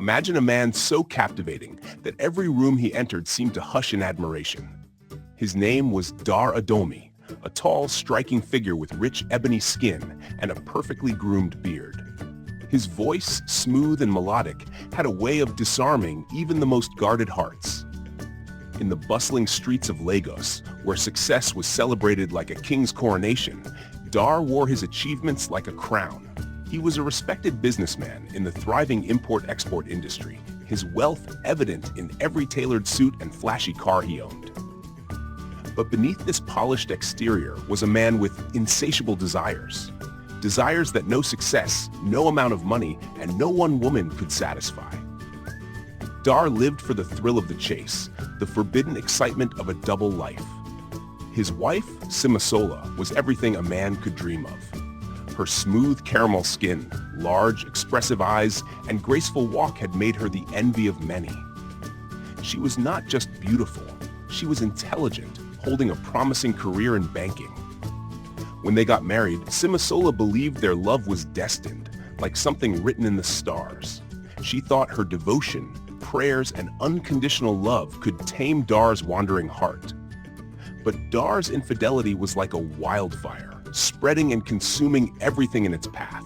Imagine a man so captivating that every room he entered seemed to hush in admiration. His name was Dar Adomi, a tall, striking figure with rich ebony skin and a perfectly groomed beard. His voice, smooth and melodic, had a way of disarming even the most guarded hearts. In the bustling streets of Lagos, where success was celebrated like a king's coronation, Dar wore his achievements like a crown. He was a respected businessman in the thriving import-export industry, his wealth evident in every tailored suit and flashy car he owned. But beneath this polished exterior was a man with insatiable desires. Desires that no success, no amount of money, and no one woman could satisfy. Dar lived for the thrill of the chase, the forbidden excitement of a double life. His wife, Simasola, was everything a man could dream of. Her smooth caramel skin, large, expressive eyes, and graceful walk had made her the envy of many. She was not just beautiful, she was intelligent, holding a promising career in banking. When they got married, Simasola believed their love was destined, like something written in the stars. She thought her devotion, prayers, and unconditional love could tame Dar's wandering heart. But Dar's infidelity was like a wildfire, spreading and consuming everything in its path.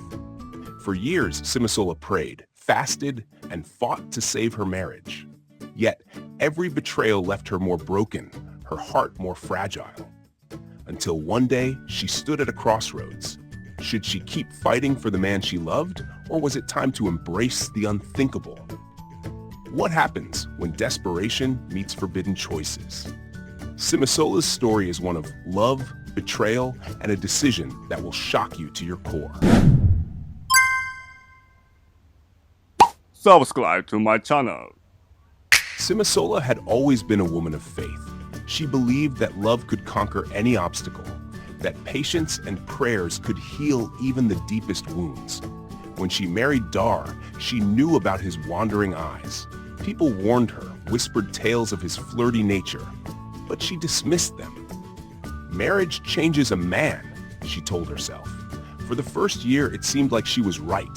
For years, Simasola prayed, fasted, and fought to save her marriage. Yet, every betrayal left her more broken, her heart more fragile. Until one day, she stood at a crossroads. Should she keep fighting for the man she loved, or was it time to embrace the unthinkable? What happens when desperation meets forbidden choices? Simasola's story is one of love, betrayal, and a decision that will shock you to your core. Subscribe to my channel. Simasola had always been a woman of faith. She believed that love could conquer any obstacle, that patience and prayers could heal even the deepest wounds. When she married Dar, she knew about his wandering eyes. People warned her, whispered tales of his flirty nature, but she dismissed them. Marriage changes a man, she told herself. For the first year, it seemed like she was right.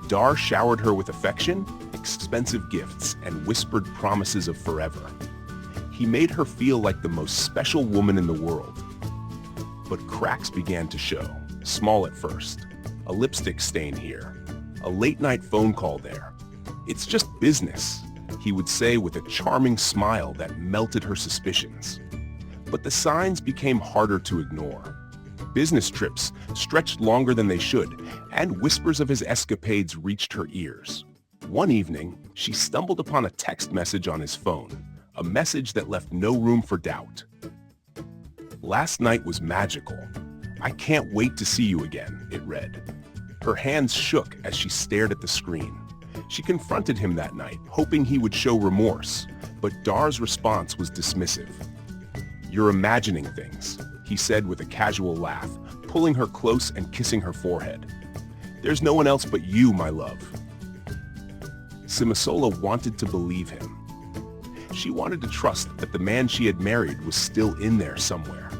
Dar showered her with affection, expensive gifts, and whispered promises of forever. He made her feel like the most special woman in the world. But cracks began to show, small at first. A lipstick stain here, a late-night phone call there. It's just business, he would say with a charming smile that melted her suspicions. But the signs became harder to ignore. Business trips stretched longer than they should, and whispers of his escapades reached her ears. One evening, she stumbled upon a text message on his phone, a message that left no room for doubt. "Last night was magical. I can't wait to see you again," it read. Her hands shook as she stared at the screen. She confronted him that night, hoping he would show remorse, but Dar's response was dismissive. "You're imagining things," he said with a casual laugh, pulling her close and kissing her forehead. "There's no one else but you, my love." Simasola wanted to believe him. She wanted to trust that the man she had married was still in there somewhere.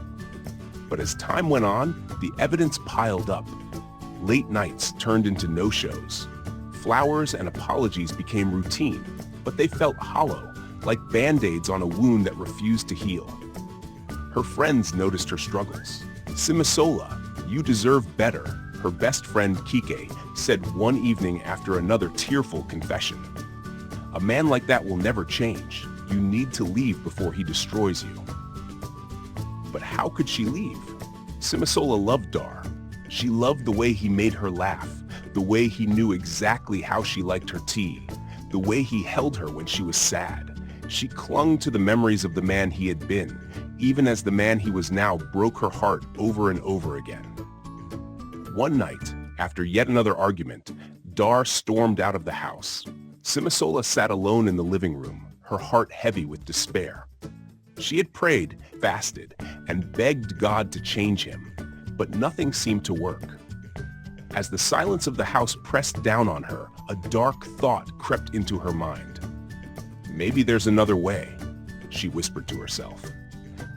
But as time went on, the evidence piled up. Late nights turned into no-shows. Flowers and apologies became routine, but they felt hollow, like band-aids on a wound that refused to heal. Her friends noticed her struggles. "Simasola, you deserve better," her best friend Kike said one evening after another tearful confession. "A man like that will never change. You need to leave before he destroys you." But how could she leave? Simasola loved Dar. She loved the way he made her laugh, the way he knew exactly how she liked her tea, the way he held her when she was sad. She clung to the memories of the man he had been, even as the man he was now broke her heart over and over again. One night, after yet another argument, Dar stormed out of the house. Simasola sat alone in the living room, her heart heavy with despair. She had prayed, fasted, and begged God to change him, but nothing seemed to work. As the silence of the house pressed down on her, a dark thought crept into her mind. "Maybe there's another way," she whispered to herself.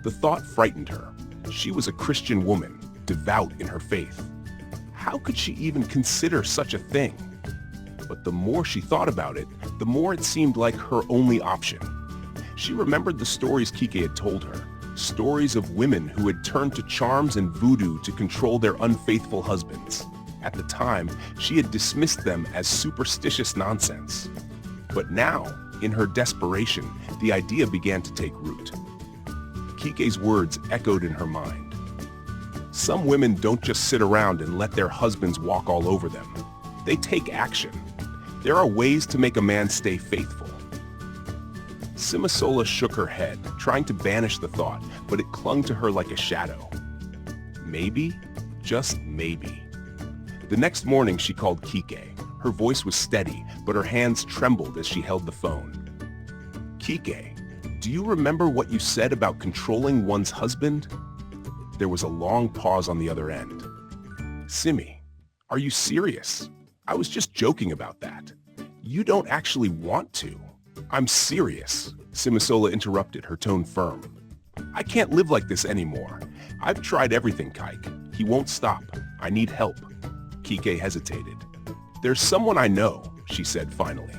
The thought frightened her. She was a Christian woman, devout in her faith. How could she even consider such a thing? But the more she thought about it, the more it seemed like her only option. She remembered the stories Kike had told her, stories of women who had turned to charms and voodoo to control their unfaithful husbands. At the time, she had dismissed them as superstitious nonsense. But now, in her desperation, the idea began to take root. Kike's words echoed in her mind. Some women don't just sit around and let their husbands walk all over them. They take action. There are ways to make a man stay faithful. Simasola shook her head, trying to banish the thought, but it clung to her like a shadow. Maybe, just maybe. The next morning she called Kike. Her voice was steady, but her hands trembled as she held the phone. Kike, do you remember what you said about controlling one's husband? There was a long pause on the other end. Simi, are you serious? I was just joking about that. You don't actually want to. I'm serious, Simasola interrupted, her tone firm. I can't live like this anymore. I've tried everything, Kike. He won't stop. I need help. Kike hesitated. There's someone I know, she said finally.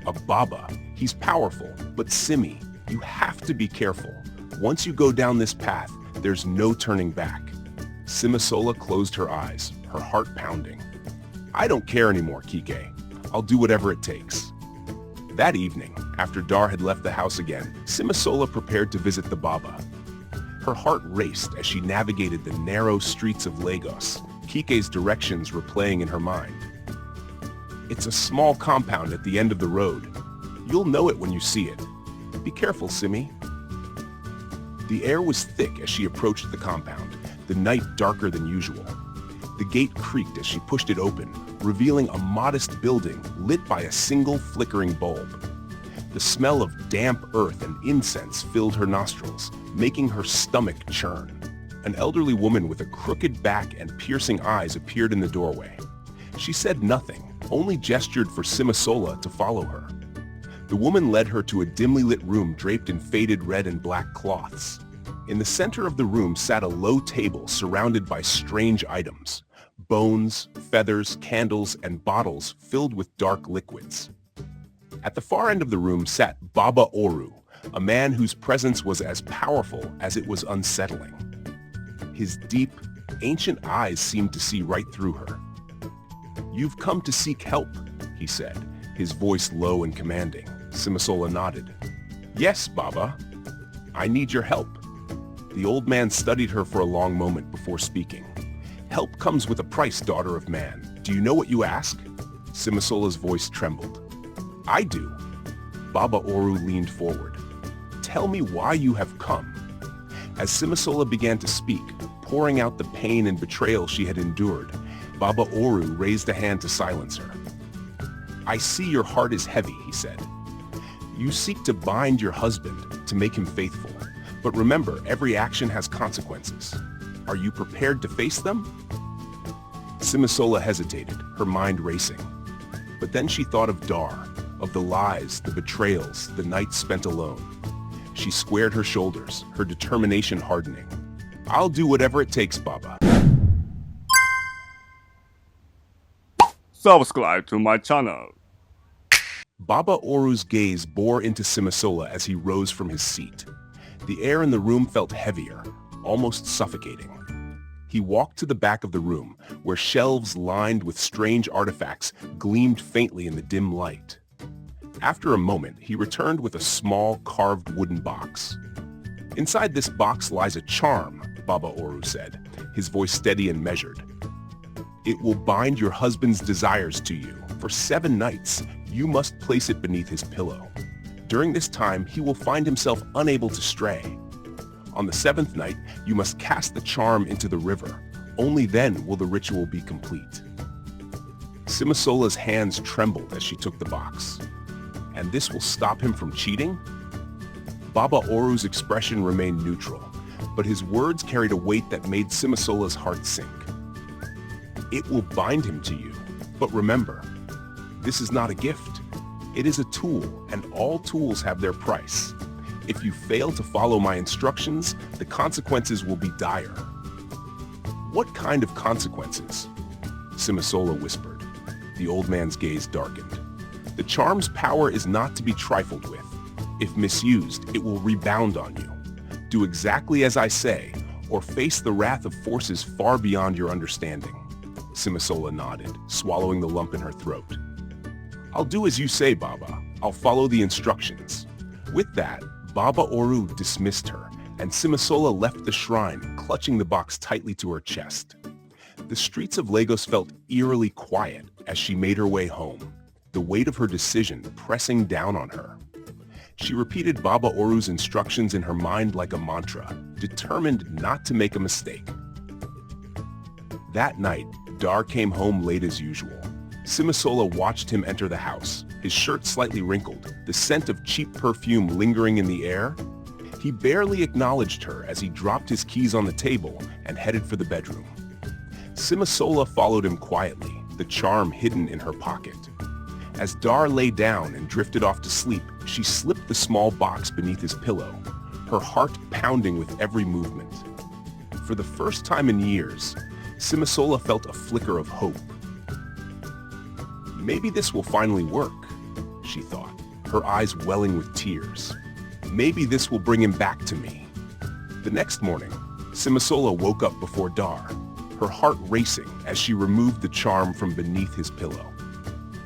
A Baba. He's powerful, but Simi, you have to be careful. Once you go down this path, there's no turning back. Simasola closed her eyes, her heart pounding. I don't care anymore, Kike. I'll do whatever it takes. That evening, after Dar had left the house again, Simasola prepared to visit the Baba. Her heart raced as she navigated the narrow streets of Lagos. Kike's directions replaying in her mind. It's a small compound at the end of the road. You'll know it when you see it. Be careful, Simi. The air was thick as she approached the compound, the night darker than usual. The gate creaked as she pushed it open, revealing a modest building lit by a single flickering bulb. The smell of damp earth and incense filled her nostrils, making her stomach churn. An elderly woman with a crooked back and piercing eyes appeared in the doorway. She said nothing, only gestured for Simasola to follow her. The woman led her to a dimly lit room draped in faded red and black cloths. In the center of the room sat a low table surrounded by strange items. Bones, feathers, candles, and bottles filled with dark liquids. At the far end of the room sat Baba Oru, a man whose presence was as powerful as it was unsettling. His deep, ancient eyes seemed to see right through her. You've come to seek help, he said, his voice low and commanding. Simasola nodded. Yes, Baba. I need your help. The old man studied her for a long moment before speaking. Help comes with a price, daughter of man. Do you know what you ask? Simasola's voice trembled. I do. Baba Oru leaned forward. Tell me why you have come. As Simasola began to speak, pouring out the pain and betrayal she had endured, Baba Oru raised a hand to silence her. I see your heart is heavy, he said. You seek to bind your husband, to make him faithful. But remember, every action has consequences. Are you prepared to face them? Simasola hesitated, her mind racing. But then she thought of Dar, of the lies, the betrayals, the nights spent alone. She squared her shoulders, her determination hardening. I'll do whatever it takes, Baba. Subscribe to my channel. Baba Oru's gaze bore into Simasola as he rose from his seat. The air in the room felt heavier, almost suffocating. He walked to the back of the room, where shelves lined with strange artifacts gleamed faintly in the dim light. After a moment, he returned with a small, carved wooden box. Inside this box lies a charm, Baba Oru said, his voice steady and measured. It will bind your husband's desires to you. For 7 nights, you must place it beneath his pillow. During this time, he will find himself unable to stray. On the 7th night, you must cast the charm into the river. Only then will the ritual be complete. Simasola's hands trembled as she took the box. And this will stop him from cheating? Baba Oru's expression remained neutral, but his words carried a weight that made Simasola's heart sink. It will bind him to you, but remember, this is not a gift. It is a tool, and all tools have their price. If you fail to follow my instructions, the consequences will be dire. What kind of consequences? Simasola whispered. the old man's gaze darkened. The charm's power is not to be trifled with. If misused, it will rebound on you. Do exactly as I say, or face the wrath of forces far beyond your understanding. Simisola nodded, swallowing the lump in her throat. I'll do as you say, Baba. I'll follow the instructions. With that, Baba Oru dismissed her, and Simisola left the shrine, clutching the box tightly to her chest. The streets of Lagos felt eerily quiet as she made her way home, the weight of her decision pressing down on her. She repeated Baba Oru's instructions in her mind like a mantra, determined not to make a mistake. That night, Dar came home late as usual. Simisola watched him enter the house, his shirt slightly wrinkled, the scent of cheap perfume lingering in the air. He barely acknowledged her as he dropped his keys on the table and headed for the bedroom. Simisola followed him quietly, the charm hidden in her pocket. As Dar lay down and drifted off to sleep, she slipped the small box beneath his pillow, her heart pounding with every movement. For the first time in years, Simisola felt a flicker of hope. Maybe this will finally work, she thought, her eyes welling with tears. Maybe this will bring him back to me. The next morning, Simisola woke up before Dar, her heart racing as she removed the charm from beneath his pillow.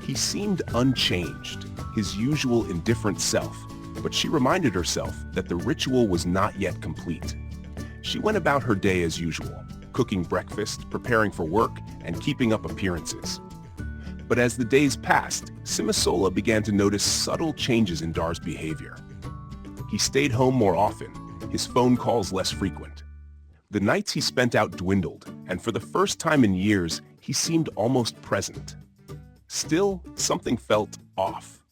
He seemed unchanged, his usual indifferent self, but she reminded herself that the ritual was not yet complete. She went about her day as usual, cooking breakfast, preparing for work, and keeping up appearances. But as the days passed, Simisola began to notice subtle changes in Dar's behavior. He stayed home more often, his phone calls less frequent. The nights he spent out dwindled, and for the first time in years, he seemed almost present. Still, something felt off.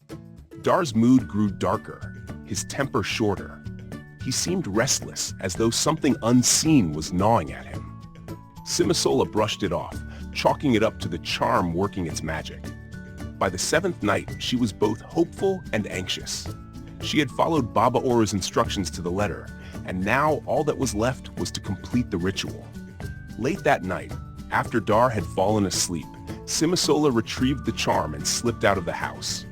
Dar's mood grew darker, his temper shorter. He seemed restless, as though something unseen was gnawing at him. Simisola brushed it off, chalking it up to the charm working its magic. By the seventh night, she was both hopeful and anxious. She had followed Baba Oru's instructions to the letter, and now all that was left was to complete the ritual. Late that night, after Dar had fallen asleep, Simisola retrieved the charm and slipped out of the house.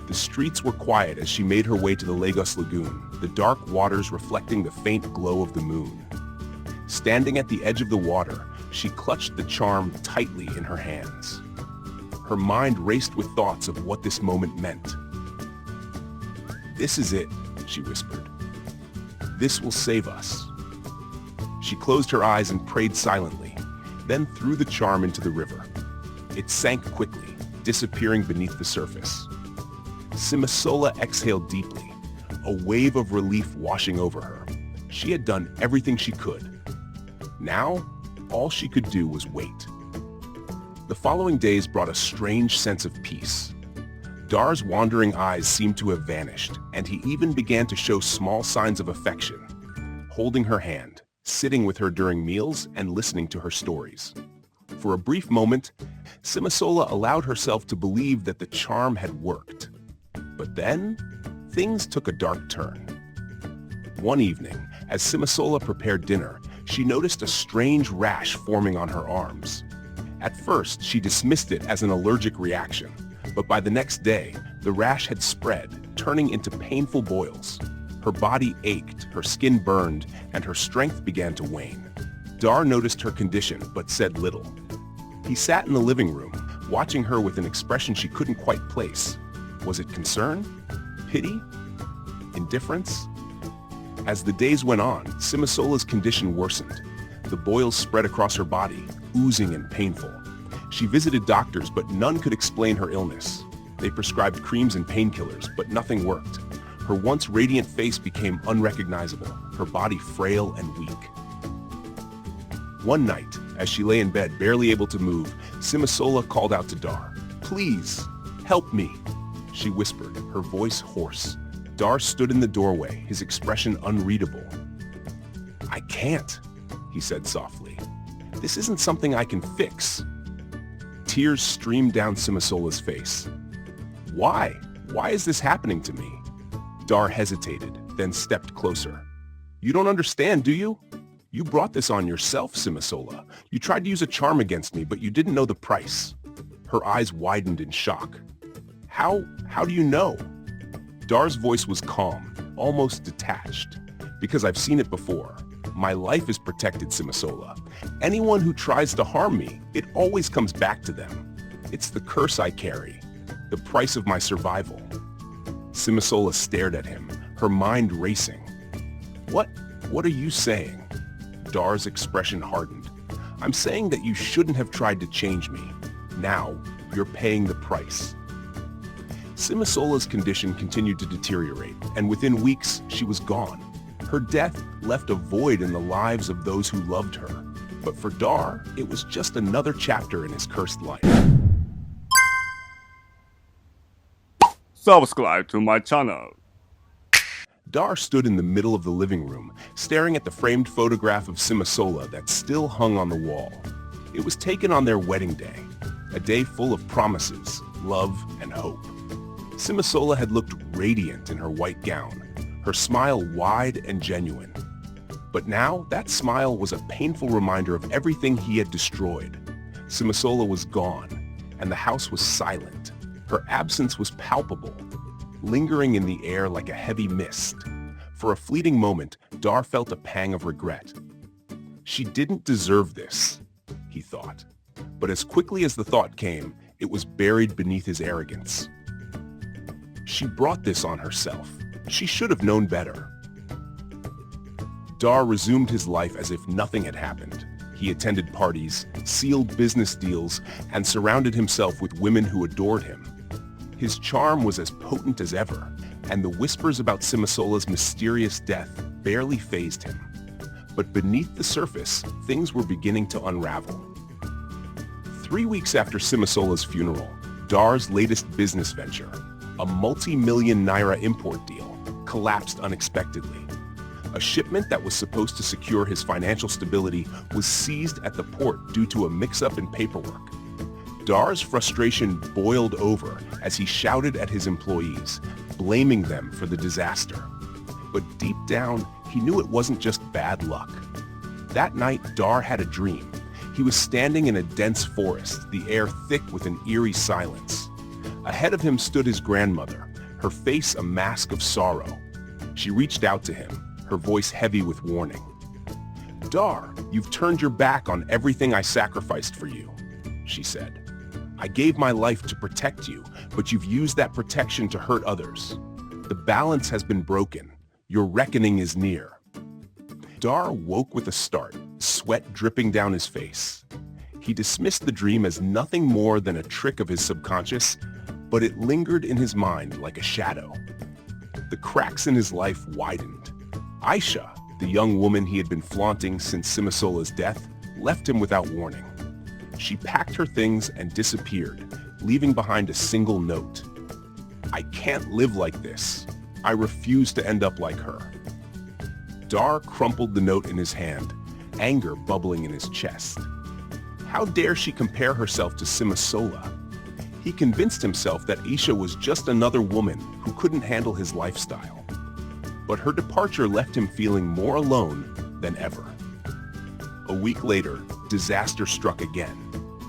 The streets were quiet as she made her way to the Lagos Lagoon, the dark waters reflecting the faint glow of the moon. Standing at the edge of the water, she clutched the charm tightly in her hands. Her mind raced with thoughts of what this moment meant. "This is it," she whispered. "This will save us." She closed her eyes and prayed silently, then threw the charm into the river. It sank quickly, disappearing beneath the surface. Simisola exhaled deeply, a wave of relief washing over her. She had done everything she could. Now, all she could do was wait. The following days brought a strange sense of peace. Dar's wandering eyes seemed to have vanished, and he even began to show small signs of affection, holding her hand, sitting with her during meals, and listening to her stories. For a brief moment, Simisola allowed herself to believe that the charm had worked. But then, things took a dark turn. One evening, as Simisola prepared dinner, she noticed a strange rash forming on her arms. At first, she dismissed it as an allergic reaction, but by the next day, the rash had spread, turning into painful boils. Her body ached, her skin burned, and her strength began to wane. Dar noticed her condition, but said little. He sat in the living room, watching her with an expression she couldn't quite place. Was it concern? Pity? Indifference? As the days went on, Simisola's condition worsened. The boils spread across her body, oozing and painful. She visited doctors, but none could explain her illness. They prescribed creams and painkillers, but nothing worked. Her once radiant face became unrecognizable, her body frail and weak. One night, as she lay in bed, barely able to move, Simisola called out to Dar. "Please, help me," she whispered, her voice hoarse. Dar stood in the doorway, his expression unreadable. "I can't," he said softly. "This isn't something I can fix." Tears streamed down Simisola's face. "Why? Why is this happening to me?" Dar hesitated, then stepped closer. "You don't understand, do you? You brought this on yourself, Simisola. You tried to use a charm against me, but you didn't know the price." Her eyes widened in shock. How do you know? Dar's voice was calm, almost detached. Because I've seen it before. My life is protected, Simisola. Anyone who tries to harm me, it always comes back to them. It's the curse I carry, the price of my survival. Simisola stared at him, her mind racing. What are you saying? Dar's expression hardened. I'm saying that you shouldn't have tried to change me. Now, you're paying the price. Simisola's condition continued to deteriorate, and within weeks, she was gone. Her death left a void in the lives of those who loved her. But for Dar, it was just another chapter in his cursed life. Subscribe to my channel. Dar stood in the middle of the living room, staring at the framed photograph of Simisola that still hung on the wall. It was taken on their wedding day, a day full of promises, love, and hope. Simisola had looked radiant in her white gown, her smile wide and genuine. But now, that smile was a painful reminder of everything he had destroyed. Simisola was gone, and the house was silent. Her absence was palpable, lingering in the air like a heavy mist. For a fleeting moment, Dar felt a pang of regret. She didn't deserve this, he thought. But as quickly as the thought came, it was buried beneath his arrogance. She brought this on herself. She should have known better. Dar resumed his life as if nothing had happened. He attended parties, sealed business deals, and surrounded himself with women who adored him. His charm was as potent as ever, and the whispers about Simisola's mysterious death barely fazed him. But beneath the surface, things were beginning to unravel. 3 weeks after Simisola's funeral, Dar's latest business venture, a multi-million naira import deal, collapsed unexpectedly. A shipment that was supposed to secure his financial stability was seized at the port due to a mix-up in paperwork. Dar's frustration boiled over as he shouted at his employees, blaming them for the disaster. But deep down, he knew it wasn't just bad luck. That night, Dar had a dream. He was standing in a dense forest, the air thick with an eerie silence. Ahead of him stood his grandmother, her face a mask of sorrow. She reached out to him, her voice heavy with warning. "Dar, you've turned your back on everything I sacrificed for you," she said. "I gave my life to protect you, but you've used that protection to hurt others. The balance has been broken. Your reckoning is near." Dar woke with a start, sweat dripping down his face. He dismissed the dream as nothing more than a trick of his subconscious, but it lingered in his mind like a shadow. The cracks in his life widened. Aisha, the young woman he had been flaunting since Simisola's death, left him without warning. She packed her things and disappeared, leaving behind a single note. "I can't live like this. I refuse to end up like her." Dar crumpled the note in his hand, anger bubbling in his chest. How dare she compare herself to Simisola? He convinced himself that Aisha was just another woman who couldn't handle his lifestyle. But her departure left him feeling more alone than ever. A week later, disaster struck again.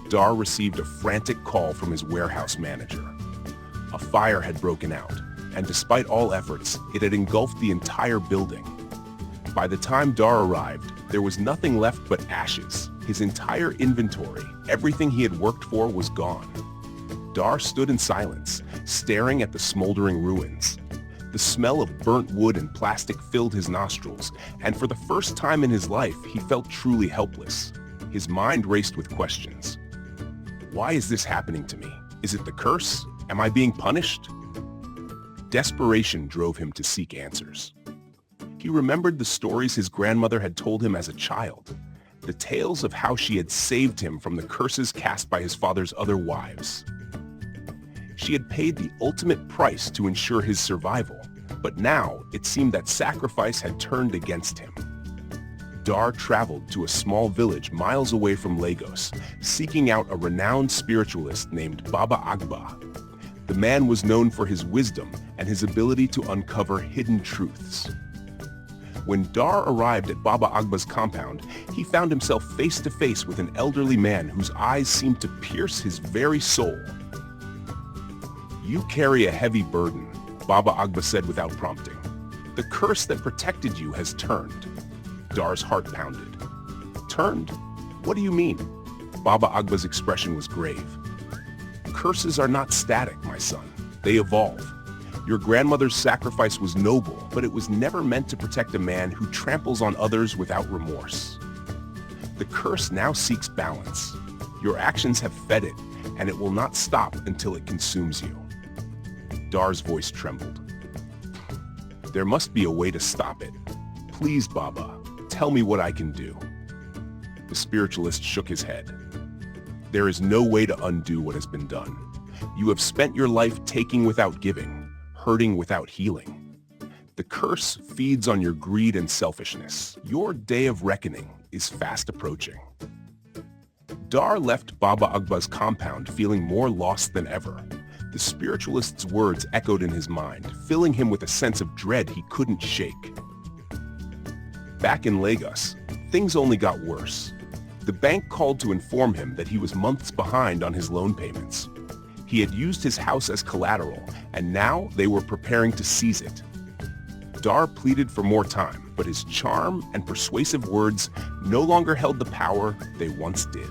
Dar received a frantic call from his warehouse manager. A fire had broken out, and despite all efforts, it had engulfed the entire building. By the time Dar arrived, there was nothing left but ashes. His entire inventory, everything he had worked for, was gone. Dar stood in silence, staring at the smoldering ruins. The smell of burnt wood and plastic filled his nostrils, and for the first time in his life, he felt truly helpless. His mind raced with questions. Why is this happening to me? Is it the curse? Am I being punished? Desperation drove him to seek answers. He remembered the stories his grandmother had told him as a child, the tales of how she had saved him from the curses cast by his father's other wives. She had paid the ultimate price to ensure his survival, but now it seemed that sacrifice had turned against him. Dar traveled to a small village miles away from Lagos, seeking out a renowned spiritualist named Baba Agba. The man was known for his wisdom and his ability to uncover hidden truths. When Dar arrived at Baba Agba's compound, he found himself face to face with an elderly man whose eyes seemed to pierce his very soul. "You carry a heavy burden," Baba Agba said without prompting. "The curse that protected you has turned." Dar's heart pounded. "Turned? What do you mean?" Baba Agba's expression was grave. "Curses are not static, my son. They evolve. Your grandmother's sacrifice was noble, but it was never meant to protect a man who tramples on others without remorse. The curse now seeks balance. Your actions have fed it, and it will not stop until it consumes you." Dar's voice trembled. "There must be a way to stop it. Please, Baba, tell me what I can do." The spiritualist shook his head. "There is no way to undo what has been done. You have spent your life taking without giving, hurting without healing. The curse feeds on your greed and selfishness. Your day of reckoning is fast approaching." Dar left Baba Agba's compound feeling more lost than ever. The spiritualist's words echoed in his mind, filling him with a sense of dread he couldn't shake. Back in Lagos, things only got worse. The bank called to inform him that he was months behind on his loan payments. He had used his house as collateral, and now they were preparing to seize it. Dar pleaded for more time, but his charm and persuasive words no longer held the power they once did.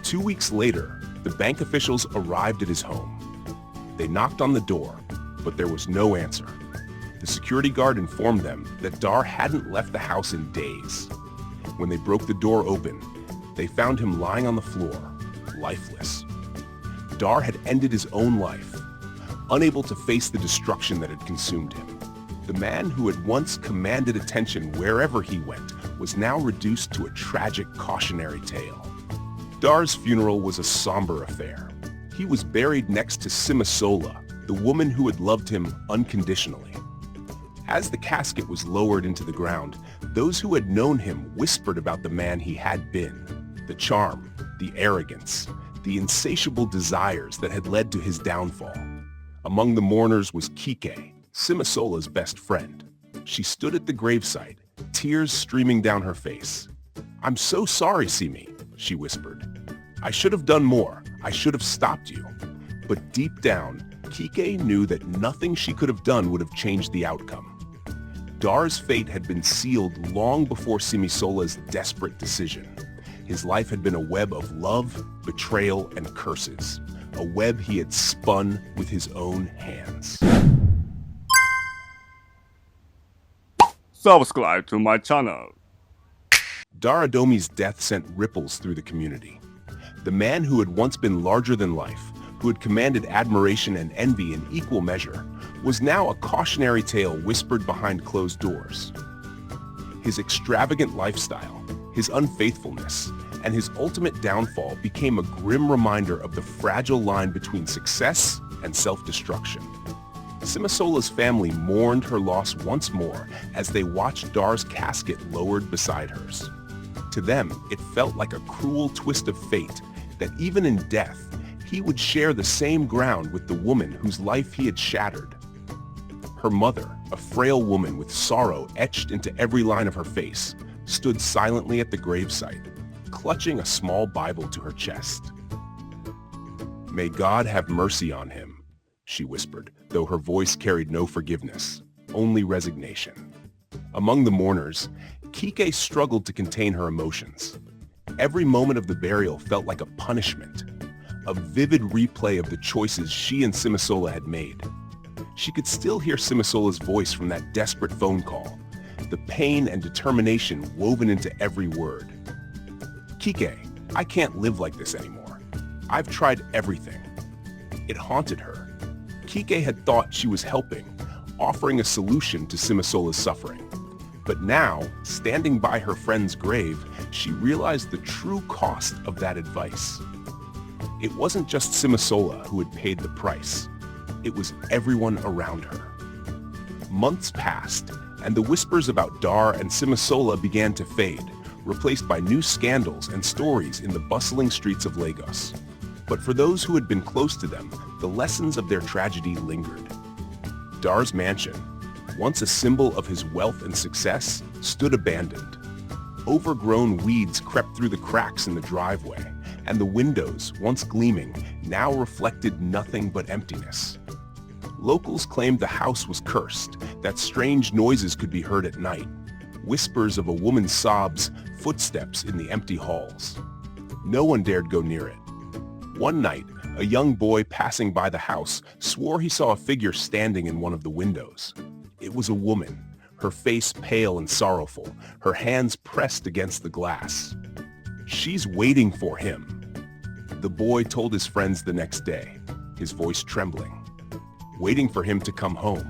2 weeks later, the bank officials arrived at his home. They knocked on the door, but there was no answer. The security guard informed them that Dar hadn't left the house in days. When they broke the door open, they found him lying on the floor, lifeless. Dar had ended his own life, unable to face the destruction that had consumed him. The man who had once commanded attention wherever he went was now reduced to a tragic cautionary tale. Dar's funeral was a somber affair. He was buried next to Simisola, the woman who had loved him unconditionally. As the casket was lowered into the ground, those who had known him whispered about the man he had been, the charm, the arrogance, the insatiable desires that had led to his downfall. Among the mourners was Kike, Simisola's best friend. She stood at the gravesite, tears streaming down her face. "I'm so sorry, Simi," she whispered. "I should have done more. I should have stopped you." But deep down, Kike knew that nothing she could have done would have changed the outcome. Dar's fate had been sealed long before Simisola's desperate decision. His life had been a web of love, betrayal, and curses, a web he had spun with his own hands. Subscribe to my channel. Dar Adomi's death sent ripples through the community. The man who had once been larger than life, who had commanded admiration and envy in equal measure, was now a cautionary tale whispered behind closed doors. His extravagant lifestyle, his unfaithfulness, and his ultimate downfall became a grim reminder of the fragile line between success and self-destruction. Simisola's family mourned her loss once more as they watched Dar's casket lowered beside hers. To them, it felt like a cruel twist of fate that even in death, he would share the same ground with the woman whose life he had shattered. Her mother, a frail woman with sorrow etched into every line of her face, stood silently at the gravesite, clutching a small Bible to her chest. "May God have mercy on him," she whispered, though her voice carried no forgiveness, only resignation. Among the mourners, Kike struggled to contain her emotions. Every moment of the burial felt like a punishment, a vivid replay of the choices she and Simisola had made. She could still hear Simisola's voice from that desperate phone call, the pain and determination woven into every word. "Kike, I can't live like this anymore. I've tried everything." It haunted her. Kike had thought she was helping, offering a solution to Simisola's suffering. But now, standing by her friend's grave, she realized the true cost of that advice. It wasn't just Simisola who had paid the price. It was everyone around her. Months passed, and the whispers about Dar and Simisola began to fade, replaced by new scandals and stories in the bustling streets of Lagos. But for those who had been close to them, the lessons of their tragedy lingered. Dar's mansion, once a symbol of his wealth and success, stood abandoned. Overgrown weeds crept through the cracks in the driveway, and the windows, once gleaming, now reflected nothing but emptiness. Locals claimed the house was cursed, that strange noises could be heard at night, whispers of a woman's sobs, footsteps in the empty halls. No one dared go near it. One night, a young boy passing by the house swore he saw a figure standing in one of the windows. It was a woman, her face pale and sorrowful, her hands pressed against the glass. "She's waiting for him," the boy told his friends the next day, his voice trembling. Waiting for him to come home.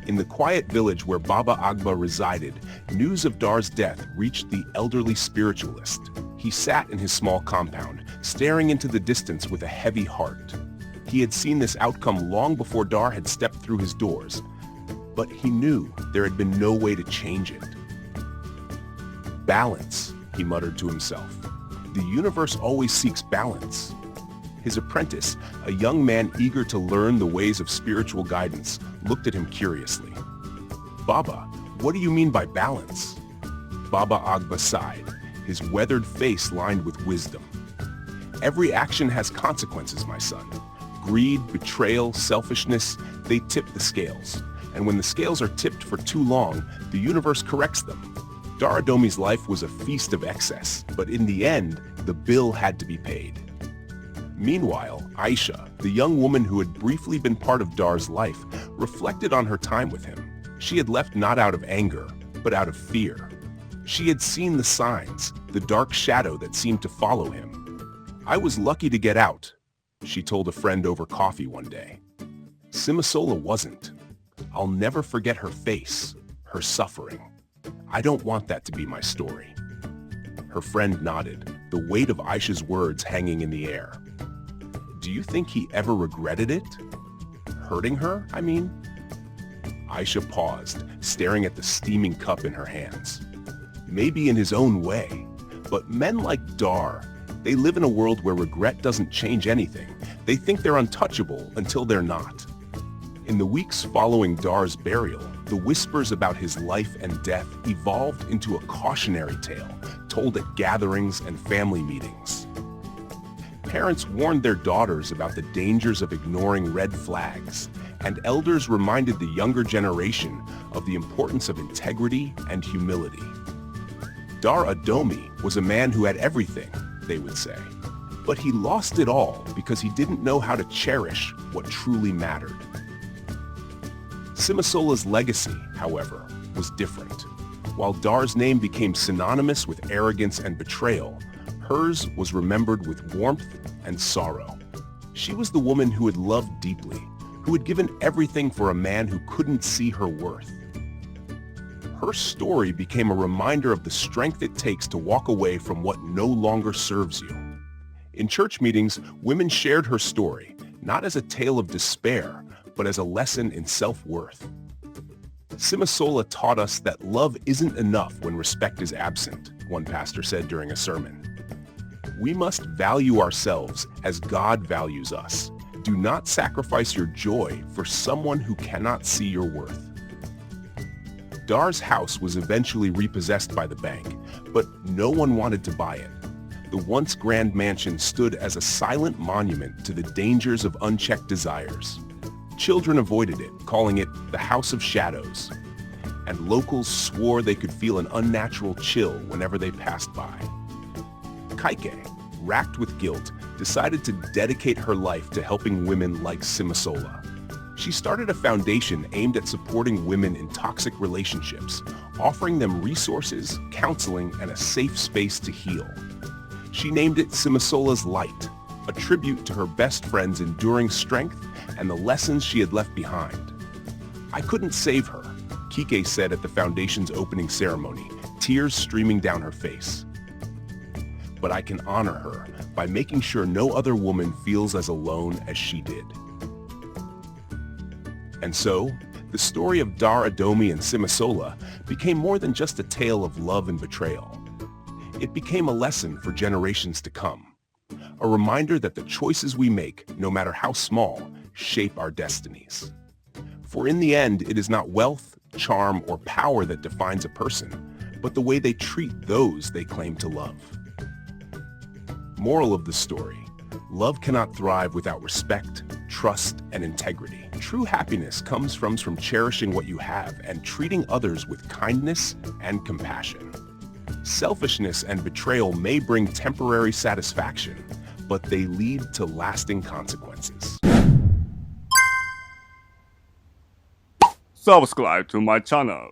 In the quiet village where Baba Agba resided, news of Dar's death reached the elderly spiritualist. He sat in his small compound, staring into the distance with a heavy heart. He had seen this outcome long before Dar had stepped through his doors, but he knew there had been no way to change it. "Balance," he muttered to himself. "The universe always seeks balance." His apprentice, a young man eager to learn the ways of spiritual guidance, looked at him curiously. "Baba, what do you mean by balance?" Baba Agba sighed, his weathered face lined with wisdom. "Every action has consequences, my son. Greed, betrayal, selfishness, they tip the scales. And when the scales are tipped for too long, the universe corrects them. Dar Adomi's life was a feast of excess, but in the end, the bill had to be paid." Meanwhile, Aisha, the young woman who had briefly been part of Dar's life, reflected on her time with him. She had left not out of anger, but out of fear. She had seen the signs, the dark shadow that seemed to follow him. "I was lucky to get out," she told a friend over coffee one day. Simasola wasn't. "I'll never forget her face, her suffering. I don't want that to be my story." Her friend nodded, the weight of Aisha's words hanging in the air. "Do you think he ever regretted it? Hurting her, I mean?" Aisha paused, staring at the steaming cup in her hands. "Maybe in his own way, but men like Dar, they live in a world where regret doesn't change anything. They think they're untouchable until they're not." In the weeks following Dar's burial, the whispers about his life and death evolved into a cautionary tale told at gatherings and family meetings. Parents warned their daughters about the dangers of ignoring red flags, and elders reminded the younger generation of the importance of integrity and humility. Dar Adomi was a man who had everything, they would say, but he lost it all because he didn't know how to cherish what truly mattered. Simasola's legacy, however, was different. While Dar's name became synonymous with arrogance and betrayal, hers was remembered with warmth and sorrow. She was the woman who had loved deeply, who had given everything for a man who couldn't see her worth. Her story became a reminder of the strength it takes to walk away from what no longer serves you. In church meetings, women shared her story, not as a tale of despair, but as a lesson in self-worth. Simasola taught us that love isn't enough when respect is absent, one pastor said during a sermon. We must value ourselves as God values us. Do not sacrifice your joy for someone who cannot see your worth. Dar's house was eventually repossessed by the bank, but no one wanted to buy it. The once grand mansion stood as a silent monument to the dangers of unchecked desires. Children avoided it, calling it the House of Shadows, and locals swore they could feel an unnatural chill whenever they passed by. Kaike, racked with guilt, decided to dedicate her life to helping women like Simasola. She started a foundation aimed at supporting women in toxic relationships, offering them resources, counseling, and a safe space to heal. She named it Simasola's Light, a tribute to her best friend's enduring strength and the lessons she had left behind. "I couldn't save her," Kike said at the foundation's opening ceremony, tears streaming down her face. "But I can honor her by making sure no other woman feels as alone as she did." And so, the story of Dar Adomi and Simasola became more than just a tale of love and betrayal. It became a lesson for generations to come, a reminder that the choices we make, no matter how small, shape our destinies. For in the end, it is not wealth, charm, or power that defines a person, but the way they treat those they claim to love. Moral of the story: love cannot thrive without respect, trust, and integrity. True happiness comes from cherishing what you have and treating others with kindness and compassion. Selfishness and betrayal may bring temporary satisfaction, but they lead to lasting consequences. Subscribe to my channel.